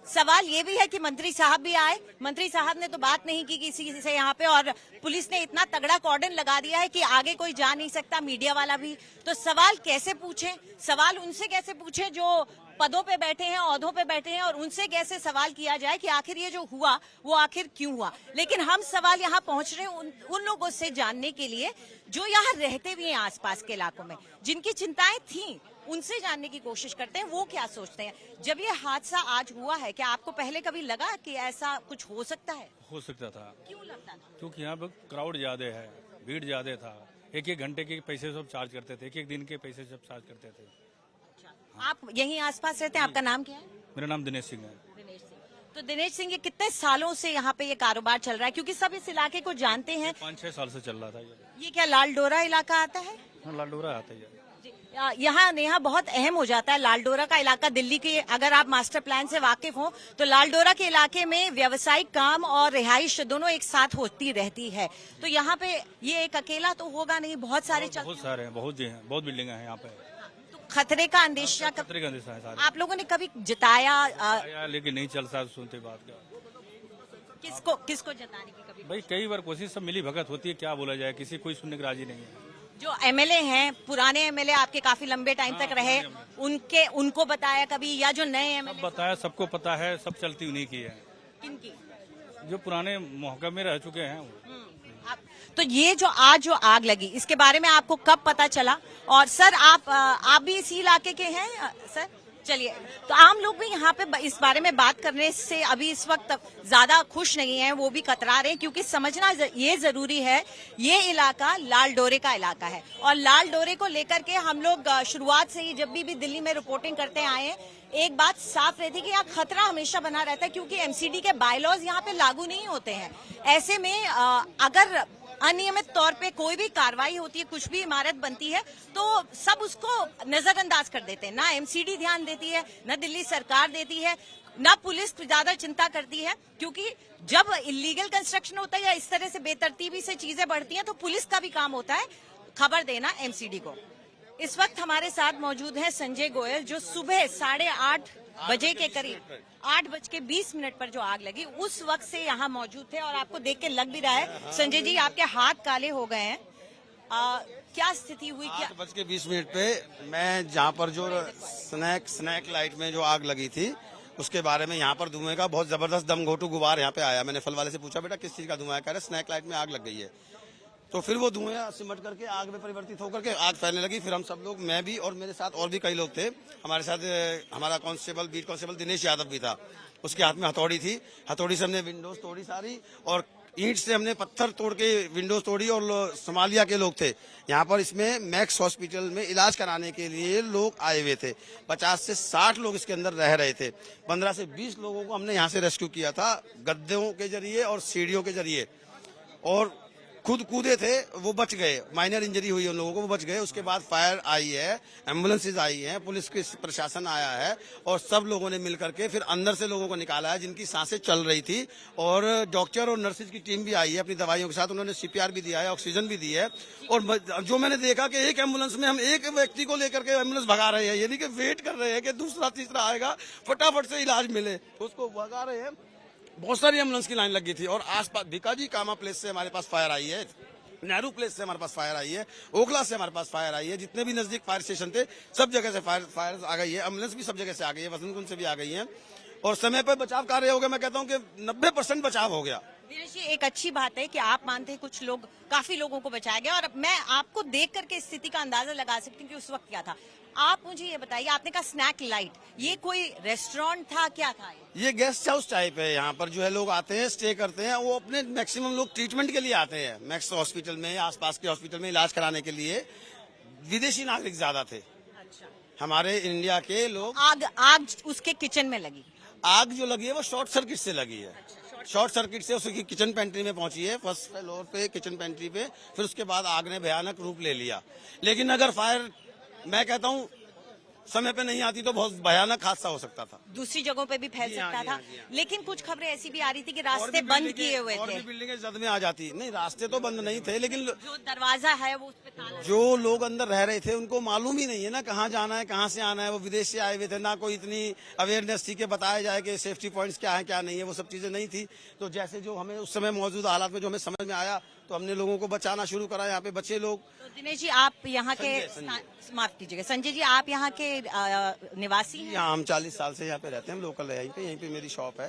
सवाल ये भी है कि मंत्री साहब भी आए, मंत्री साहब ने तो बात नहीं की किसी से यहाँ पे, और पुलिस ने इतना तगड़ा कॉर्डन लगा दिया है कि आगे कोई जा नहीं सकता, मीडिया वाला भी। तो सवाल कैसे पूछें, सवाल उनसे कैसे पूछें जो पदों पे बैठे हैं, ओहदों पे बैठे हैं, और उनसे कैसे सवाल किया जाए कि आखिर ये जो हुआ वो आखिर क्यों हुआ। लेकिन हम सवाल यहाँ पहुंच रहे हैं उन लोगों से जानने के लिए जो यहाँ रहते भी हैं आसपास के इलाकों में, जिनकी चिंताएं थी, उनसे जानने की कोशिश करते हैं वो क्या सोचते हैं। जब ये हादसा आज हुआ है, क्या आपको पहले कभी लगा कि ऐसा कुछ हो सकता है? हो सकता था। क्यों लगता था? क्योंकि यहाँ पर क्राउड ज्यादा है, भीड़ ज्यादा था, एक एक घंटे के पैसे सब चार्ज करते थे, एक एक दिन के पैसे सब चार्ज करते थे। आप यहीं आसपास रहते हैं, आपका नाम क्या है? मेरा नाम दिनेश सिंह है। दिनेश सिंह। तो दिनेश सिंह, ये कितने सालों से यहाँ पे ये कारोबार चल रहा है? क्योंकि सब इस इलाके को जानते हैं। 5-6 साल से चल रहा था ये क्या लालडोरा इलाका आता है? लालडोरा आता है। यहाँ नेहा बहुत अहम हो जाता है लालडोरा का इलाका। दिल्ली के अगर आप मास्टर प्लान से वाकिफ हो तो लालडोरा के इलाके में व्यावसायिक काम और रिहाइश दोनों एक साथ होती रहती है। तो यहाँ पे ये एक अकेला तो होगा नहीं, बहुत सारे बहुत सारे हैं, बहुत बिल्डिंग है यहाँ पे। तो खतरे का अंदेशा खतरे का अंदेशा है सारे। आप लोगों ने कभी जताया? लेकिन नहीं चल सकता सुनते बात का। किसको जताने की कभी? भाई कई बार कोशिश, सब मिली भगत होती है, क्या बोला जाए, किसी कोई सुनने की राजी नहीं है। जो एमएलए हैं, पुराने एमएलए आपके काफी लंबे टाइम तक रहे, उनको बताया कभी, या जो नए एमएलए? बताया, सबको पता है, सब चलती उन्हीं की है। किनकी? जो पुराने महकमे में रह चुके हैं। तो ये जो आग लगी, इसके बारे में आपको कब पता चला? और सर आप भी इसी इलाके के हैं सर? चलिए, तो आम लोग भी यहाँ पे इस बारे में बात करने से अभी इस वक्त ज्यादा खुश नहीं है, वो भी कतरा रहे हैं, क्योंकि समझना ये जरूरी है, ये इलाका लालडोरे का इलाका है। और लालडोरे को लेकर के हम लोग शुरुआत से ही जब भी दिल्ली में रिपोर्टिंग करते आए हैं, एक बात साफ रहती है कि यहाँ खतरा हमेशा बना रहता है, क्योंकि एमसीडी के बायलॉज यहाँ पे लागू नहीं होते हैं। ऐसे में अगर अनियमित तौर पे कोई भी कार्रवाई होती है, कुछ भी इमारत बनती है, तो सब उसको नजरअंदाज कर देते हैं। ना एमसीडी ध्यान देती है, ना दिल्ली सरकार देती है, ना पुलिस ज्यादा चिंता करती है, क्योंकि जब इलीगल कंस्ट्रक्शन होता है या इस तरह से बेतरतीबी से चीजें बढ़ती हैं, तो पुलिस का भी काम होता है खबर देना एमसीडी को। इस वक्त हमारे साथ मौजूद है संजय गोयल, जो सुबह 8:30 बजे के करीब 8:20 पर जो आग लगी उस वक्त से यहाँ मौजूद थे, और आपको देख के लग भी रहा है संजय जी आपके हाथ काले हो गए हैं। क्या स्थिति हुई? क्या 8:20 पे मैं जहाँ पर जो स्नैक लाइट में जो आग लगी थी उसके बारे में, यहाँ पर धुएं का बहुत जबरदस्त दमघोटू गुबार यहाँ पे आया। मैंने फल वाले से पूछा, बेटा किस चीज का धुआं है? कह रहे स्नैक लाइट में आग लग गई है। तो फिर वो धुआं सिमट करके आग में परिवर्तित होकर के आग फैलने लगी। फिर हम सब लोग, मैं भी और मेरे साथ और भी कई लोग थे, हमारे साथ हमारा बीट कांस्टेबल दिनेश यादव भी था। उसके हाथ में हथौड़ी थी, हथौड़ी से हमने विंडोज तोड़ी सारी, और ईंट से हमने पत्थर तोड़ के विंडोज तोड़ी। और सोमालिया के लोग थे यहाँ पर, इसमें मैक्स हॉस्पिटल में इलाज कराने के लिए लोग आए हुए थे। 50 से 60 लोग इसके अंदर रह रहे थे। 15 से 20 लोगों को हमने यहाँ से रेस्क्यू किया था, गद्दों के जरिए और सीढ़ियों के जरिए, और खुद कूदे थे, वो बच गए। माइनर इंजरी हुई उन लोगों को, वो बच गए। उसके बाद फायर आई है, एम्बुलेंसेज आई हैं, पुलिस के प्रशासन आया है, और सब लोगों ने मिलकर के फिर अंदर से लोगों को निकाला है जिनकी सांसें चल रही थी। और डॉक्टर और नर्सेज की टीम भी आई है अपनी दवाइयों के साथ, उन्होंने सीपीआर भी दिया है, ऑक्सीजन भी दी है। और जो मैंने देखा कि एक एम्बुलेंस में हम एक व्यक्ति को लेकर के एम्बुलेंस भगा रहे हैं, यानी कि वेट कर रहे हैं कि दूसरा तीसरा आएगा, फटाफट से इलाज मिले, उसको भगा रहे हैं। बहुत सारी एम्बुलेंस की लाइन लगी थी। और आसपास भिकाजी कामा प्लेस से हमारे पास फायर आई है, नेहरू प्लेस से हमारे पास फायर आई है, ओखला से हमारे पास फायर आई है। जितने भी नजदीक फायर स्टेशन थे सब जगह से फायर आ गई है। एम्बुलेंस भी सब जगह से आ गई है, वसंत कुंज से भी आ गई है, और समय पर बचाव कार्य हो गया। मैं कहता हूं कि 90% बचाव हो गया। दिनेश जी, एक अच्छी बात है कि आप मानते हैं कुछ लोग, काफी लोगों को बचाया गया, और मैं आपको देख करके स्थिति का अंदाजा लगा सकती हूँ कि उस वक्त क्या था। आप मुझे ये बताइए, आपने कहा स्नैक लाइट, ये कोई रेस्टोरेंट था, क्या था ये गेस्ट हाउस टाइप है। यहाँ पर जो है लोग आते हैं, स्टे करते हैं। वो अपने मैक्सिमम लोग ट्रीटमेंट के लिए आते हैं, मैक्स हॉस्पिटल में, आसपास के हॉस्पिटल में इलाज कराने के लिए। विदेशी नागरिक ज्यादा थे। अच्छा। हमारे इंडिया के लोग। आग उसके किचन में लगी? आग जो लगी है वो शॉर्ट सर्किट से लगी है। शॉर्ट सर्किट से उसकी किचन पेंट्री में पहुंची है, फर्स्ट फ्लोर पे किचन पेंट्री पे। फिर उसके बाद आग ने भयानक रूप ले लिया। लेकिन अगर फायर, मैं कहता हूं समय पे नहीं आती तो बहुत भयानक हादसा हो सकता था। दूसरी जगहों पे भी फैल जी हाँ, सकता जी था। हाँ, जी हाँ। लेकिन कुछ खबरें ऐसी भी आ रही थी कि और रास्ते भी बंद बिल्डिंगें- किए हुए और थे। भी बिल्डिंगें जद में आ जाती। नहीं, रास्ते तो बंद नहीं थे, लेकिन जो दरवाजा है वो उस पे ताला। जो लोग अंदर रह रहे थे उनको मालूम ही नहीं है ना कहाँ जाना है, कहाँ से आना है। वो विदेश से आए हुए थे, ना कोई इतनी अवेयरनेस थी कि बताया जाए कि सेफ्टी पॉइंट्स क्या है क्या नहीं है, वो सब चीजें नहीं थी। तो जैसे जो हमें उस समय मौजूदा हालात में जो हमें समझ में आया तो हमने लोगों को बचाना शुरू करा। यहाँ पे बच्चे लोग। तो दिनेश जी, आप यहाँ के संजय। माफ कीजिएगा, संजय जी, आप यहाँ के निवासी हैं? यहाँ हम 40 साल से यहाँ पे रहते हैं, हम लोकल है, यहीं पे मेरी शॉप है।